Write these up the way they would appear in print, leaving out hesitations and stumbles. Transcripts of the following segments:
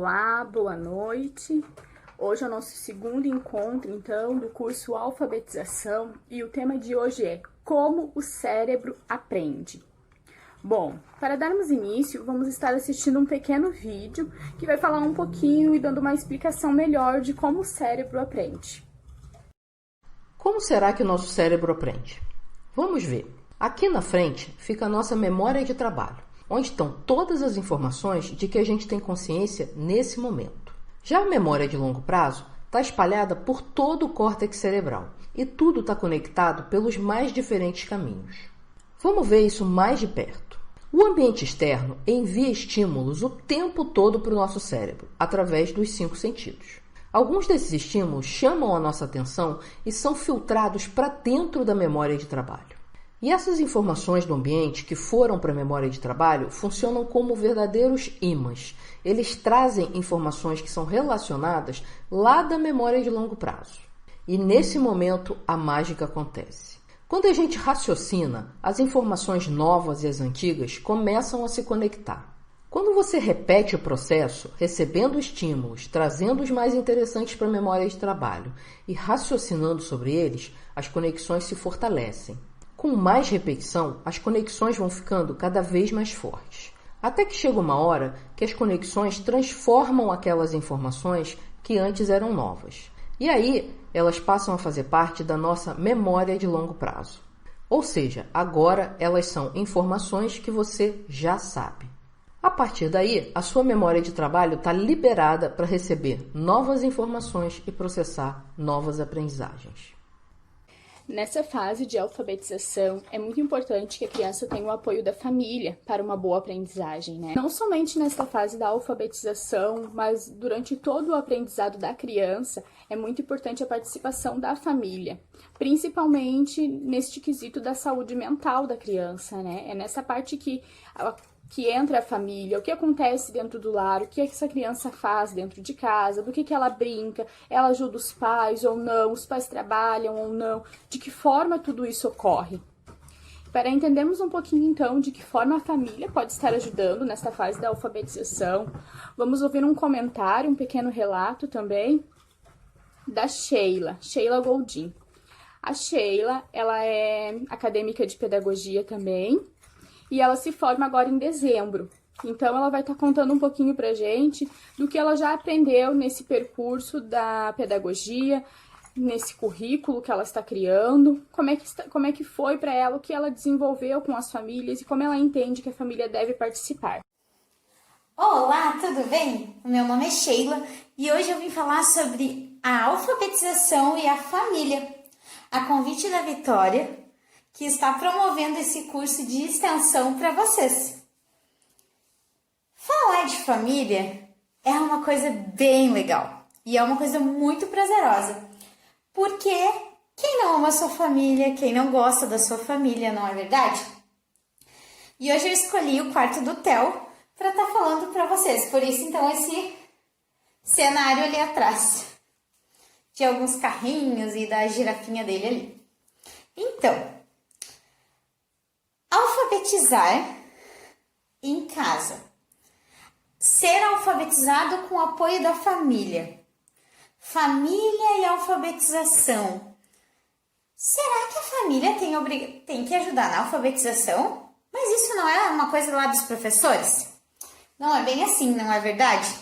Olá, boa noite. Hoje é o nosso segundo encontro, então, do curso Alfabetização e o tema de hoje é Como o cérebro aprende. Bom, para darmos início, vamos estar assistindo um pequeno vídeo que vai falar um pouquinho e dando uma explicação melhor de como o cérebro aprende. Como será que o nosso cérebro aprende? Vamos ver. Aqui na frente fica a nossa memória de trabalho, onde estão todas as informações de que a gente tem consciência nesse momento. Já a memória de longo prazo está espalhada por todo o córtex cerebral e tudo está conectado pelos mais diferentes caminhos. Vamos ver isso mais de perto. O ambiente externo envia estímulos o tempo todo para o nosso cérebro, através dos 5 sentidos. Alguns desses estímulos chamam a nossa atenção e são filtrados para dentro da memória de trabalho. E essas informações do ambiente que foram para a memória de trabalho funcionam como verdadeiros ímãs. Eles trazem informações que são relacionadas lá da memória de longo prazo. E nesse momento a mágica acontece. Quando a gente raciocina, as informações novas e as antigas começam a se conectar. Quando você repete o processo, recebendo estímulos, trazendo os mais interessantes para a memória de trabalho e raciocinando sobre eles, as conexões se fortalecem. Com mais repetição, as conexões vão ficando cada vez mais fortes. Até que chega uma hora que as conexões transformam aquelas informações que antes eram novas. E aí, elas passam a fazer parte da nossa memória de longo prazo. Ou seja, agora elas são informações que você já sabe. A partir daí, a sua memória de trabalho está liberada para receber novas informações e processar novas aprendizagens. Nessa fase de alfabetização, é muito importante que a criança tenha o apoio da família para uma boa aprendizagem, né? Não somente nessa fase da alfabetização, mas durante todo o aprendizado da criança, é muito importante a participação da família, principalmente neste quesito da saúde mental da criança, né? É nessa parte que entra a família, o que acontece dentro do lar, o que essa criança faz dentro de casa, do que ela brinca, ela ajuda os pais ou não, os pais trabalham ou não, de que forma tudo isso ocorre. Para entendermos um pouquinho então de que forma a família pode estar ajudando nessa fase da alfabetização, vamos ouvir um comentário, um pequeno relato também da Sheila Goldin. A Sheila, ela é acadêmica de pedagogia também, e ela se forma agora em dezembro. Então, ela vai estar contando um pouquinho pra gente do que ela já aprendeu nesse percurso da pedagogia, nesse currículo que ela está criando, como é que foi para ela, o que ela desenvolveu com as famílias e como ela entende que a família deve participar. Olá, tudo bem? O meu nome é Sheila e hoje eu vim falar sobre a alfabetização e a família. A convite da Vitória, que está promovendo esse curso de extensão para vocês. Falar de família é uma coisa bem legal e é uma coisa muito prazerosa, porque quem não ama a sua família, quem não gosta da sua família, não é verdade? E hoje eu escolhi o quarto do Theo para estar falando para vocês, por isso então esse cenário ali atrás, de alguns carrinhos e da girafinha dele ali. Então, alfabetizar em casa. Ser alfabetizado com o apoio da família. Família e alfabetização. Será que a família tem que ajudar na alfabetização? Mas isso não é uma coisa lá dos professores? Não é bem assim, não é verdade?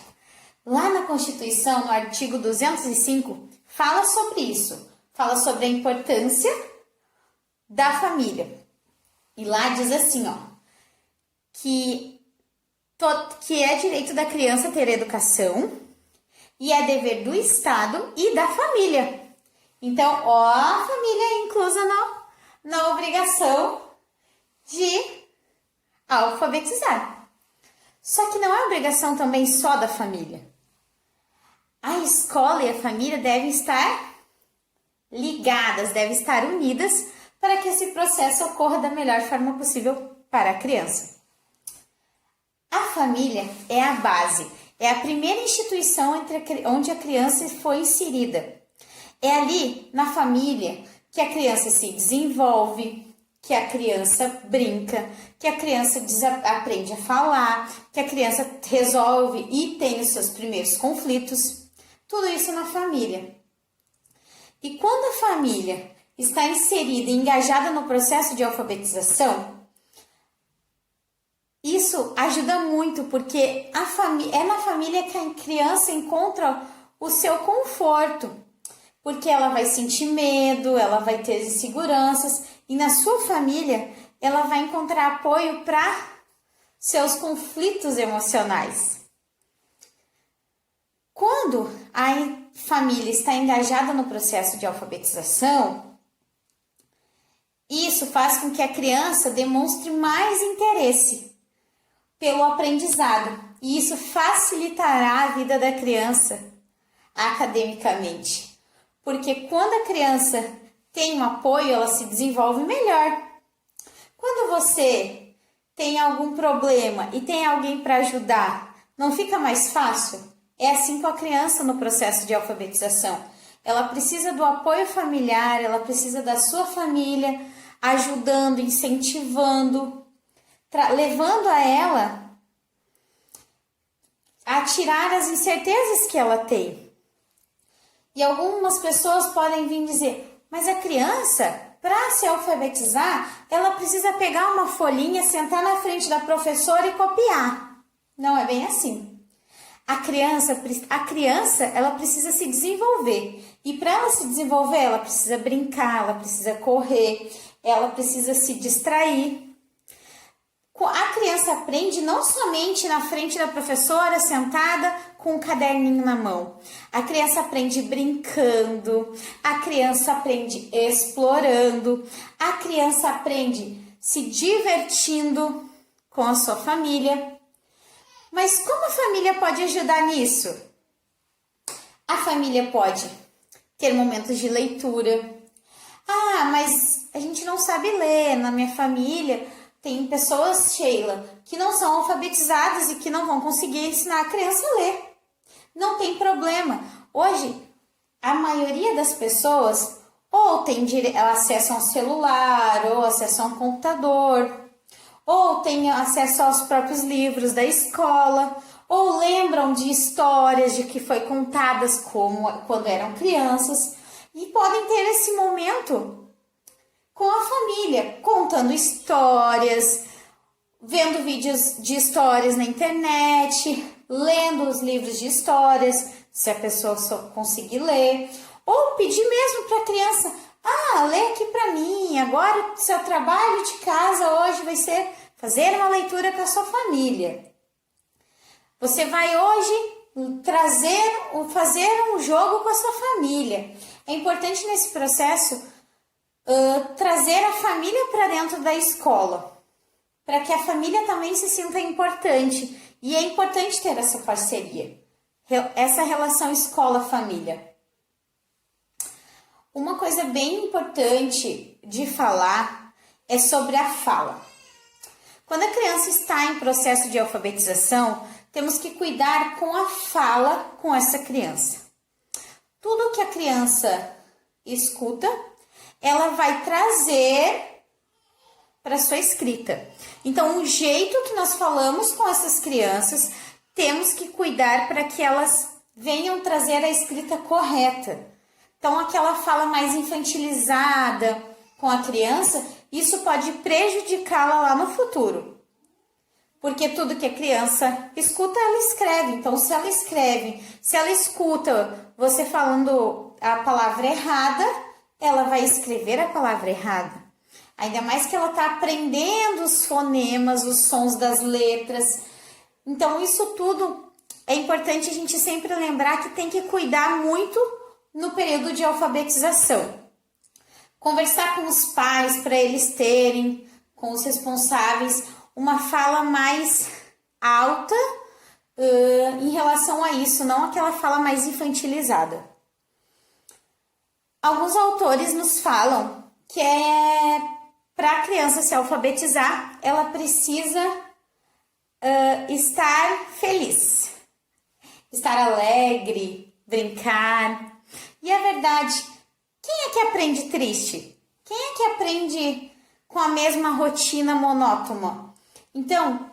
Lá na Constituição, no artigo 205, fala sobre isso. Fala sobre a importância da família. E lá diz assim, ó, que é direito da criança ter educação e é dever do Estado e da família. Então, ó, a família é inclusa na obrigação de alfabetizar. Só que não é obrigação também só da família. A escola e a família devem estar ligadas, devem estar unidas para que esse processo ocorra da melhor forma possível para a criança. A família é a base, é a primeira instituição onde a criança foi inserida. É ali, na família, que a criança se desenvolve, que a criança brinca, que a criança aprende a falar, que a criança resolve e tem os seus primeiros conflitos. Tudo isso na família. E quando a família está inserida e engajada no processo de alfabetização, isso ajuda muito, porque é na família que a criança encontra o seu conforto, porque ela vai sentir medo, ela vai ter inseguranças, e na sua família ela vai encontrar apoio para seus conflitos emocionais. Quando a família está engajada no processo de alfabetização, isso faz com que a criança demonstre mais interesse pelo aprendizado, e isso facilitará a vida da criança academicamente, porque quando a criança tem um apoio, ela se desenvolve melhor. Quando você tem algum problema e tem alguém para ajudar, não fica mais fácil? É assim com a criança no processo de alfabetização. Ela precisa do apoio familiar, ela precisa da sua família ajudando, incentivando, levando a ela a tirar as incertezas que ela tem. E algumas pessoas podem vir dizer, mas a criança, para se alfabetizar, ela precisa pegar uma folhinha, sentar na frente da professora e copiar. Não é bem assim. A criança, ela precisa se desenvolver. E para ela se desenvolver, ela precisa brincar, ela precisa correr, ela precisa se distrair. A criança aprende não somente na frente da professora, sentada com um caderninho na mão. A criança aprende brincando, a criança aprende explorando, a criança aprende se divertindo com a sua família. Mas como a família pode ajudar nisso? A família pode ter momentos de leitura. Ah, mas a gente não sabe ler. Na minha família tem pessoas, Sheila, que não são alfabetizadas e que não vão conseguir ensinar a criança a ler. Não tem problema. Hoje, a maioria das pessoas ou tem acesso a um celular, ou acesso a um computador, ou tem acesso aos próprios livros da escola, ou lembram de histórias de que foi contadas quando eram crianças, e podem ter esse momento com a família, contando histórias, vendo vídeos de histórias na internet, lendo os livros de histórias, se a pessoa só conseguir ler, ou pedir mesmo para a criança, lê aqui para mim, agora seu trabalho de casa hoje vai ser fazer uma leitura com a sua família. Você vai hoje fazer um jogo com a sua família. É importante nesse processo trazer a família para dentro da escola, para que a família também se sinta importante. E é importante ter essa parceria, essa relação escola-família. Uma coisa bem importante de falar é sobre a fala. Quando a criança está em processo de alfabetização, temos que cuidar com a fala com essa criança. Tudo que a criança escuta, ela vai trazer para sua escrita. Então, o jeito que nós falamos com essas crianças, temos que cuidar para que elas venham trazer a escrita correta. Então, aquela fala mais infantilizada com a criança, isso pode prejudicá-la lá no futuro. Porque tudo que a criança escuta, ela escreve. Então, se ela escuta você falando a palavra errada, ela vai escrever a palavra errada. Ainda mais que ela está aprendendo os fonemas, os sons das letras. Então, isso tudo é importante a gente sempre lembrar que tem que cuidar muito no período de alfabetização. Conversar com os pais para eles terem, com os responsáveis, uma fala mais alta em relação a isso, não aquela fala mais infantilizada. Alguns autores nos falam que para a criança se alfabetizar, ela precisa estar feliz, estar alegre, brincar. E é verdade, quem é que aprende triste? Quem é que aprende com a mesma rotina monótona. Então,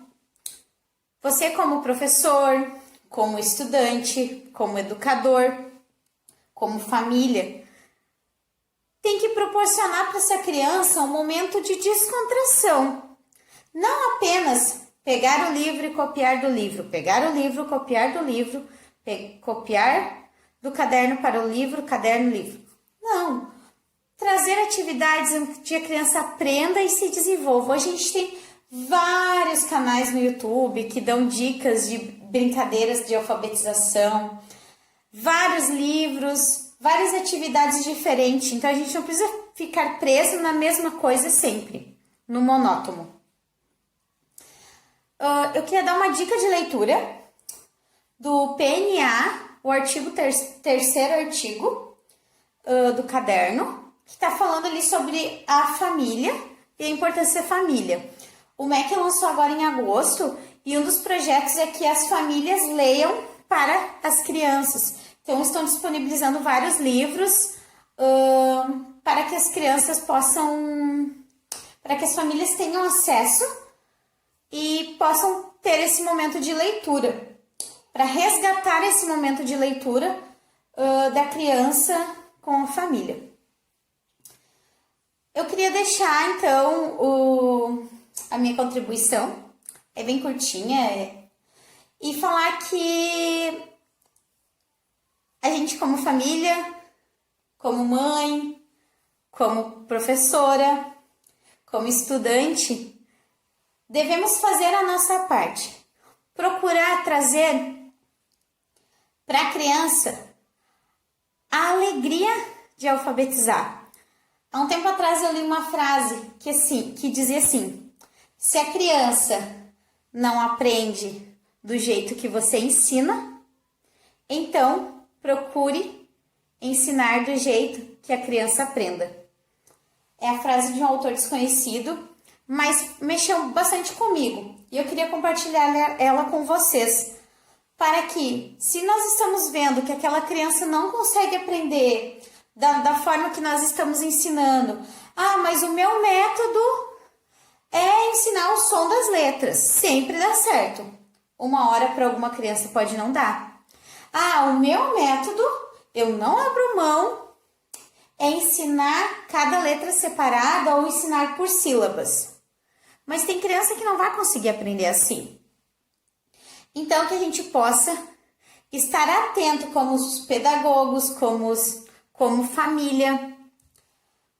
você como professor, como estudante, como educador, como família, tem que proporcionar para essa criança um momento de descontração. Não apenas pegar o livro e copiar do livro, pegar o livro, copiar do livro, copiar do caderno para o livro, caderno, livro. Não. Trazer atividades onde a criança aprenda e se desenvolva. Hoje a gente tem vários canais no YouTube que dão dicas de brincadeiras de alfabetização, vários livros, várias atividades diferentes. Então a gente não precisa ficar preso na mesma coisa sempre, no monótono. Eu queria dar uma dica de leitura do PNA, o terceiro artigo do caderno, que está falando ali sobre a família e a importância da família. O MEC lançou agora em agosto e um dos projetos é que as famílias leiam para as crianças. Então, estão disponibilizando vários livros para que as crianças para que as famílias tenham acesso e possam ter esse momento de leitura, para resgatar esse momento de leitura da criança com a família. Eu queria deixar, então, a minha contribuição, é bem curtinha, e falar que a gente como família, como mãe, como professora, como estudante, devemos fazer a nossa parte. Procurar trazer para a criança a alegria de alfabetizar. Há um tempo atrás eu li uma frase que dizia assim: se a criança não aprende do jeito que você ensina, então procure ensinar do jeito que a criança aprenda. É a frase de um autor desconhecido, mas mexeu bastante comigo e eu queria compartilhar ela com vocês, para que, se nós estamos vendo que aquela criança não consegue aprender da forma que nós estamos ensinando, mas o meu método é ensinar o som das letras, sempre dá certo. Uma hora para alguma criança pode não dar. O meu método, eu não abro mão, é ensinar cada letra separada ou ensinar por sílabas. Mas tem criança que não vai conseguir aprender assim. Então, que a gente possa estar atento como os pedagogos, como família,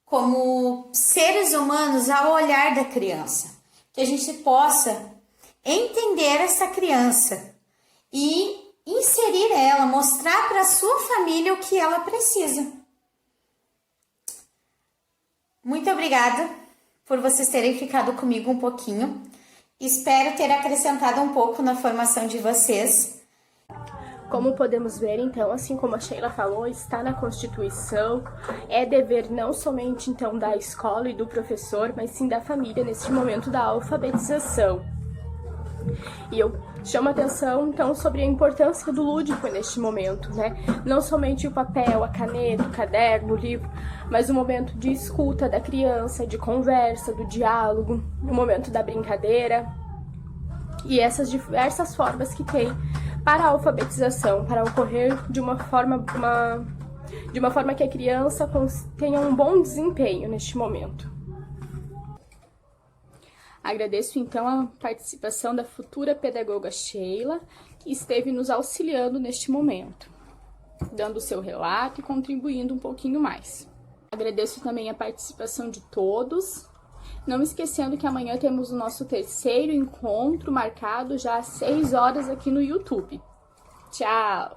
como seres humanos ao olhar da criança. Que a gente possa entender essa criança e inserir ela, mostrar para a sua família o que ela precisa. Muito obrigada por vocês terem ficado comigo um pouquinho. Espero ter acrescentado um pouco na formação de vocês. Como podemos ver, então, assim como a Sheila falou, está na Constituição, é dever não somente, então, da escola e do professor, mas sim da família neste momento da alfabetização. E eu chamo a atenção, então, sobre a importância do lúdico neste momento, né? Não somente o papel, a caneta, o caderno, o livro, mas o momento de escuta da criança, de conversa, do diálogo, o momento da brincadeira e essas diversas formas que tem para a alfabetização, para ocorrer de uma forma que a criança tenha um bom desempenho neste momento. Agradeço então a participação da futura pedagoga Sheila, que esteve nos auxiliando neste momento, dando o seu relato e contribuindo um pouquinho mais. Agradeço também a participação de todos, não esquecendo que amanhã temos o nosso terceiro encontro marcado já às 6 horas aqui no YouTube. Tchau!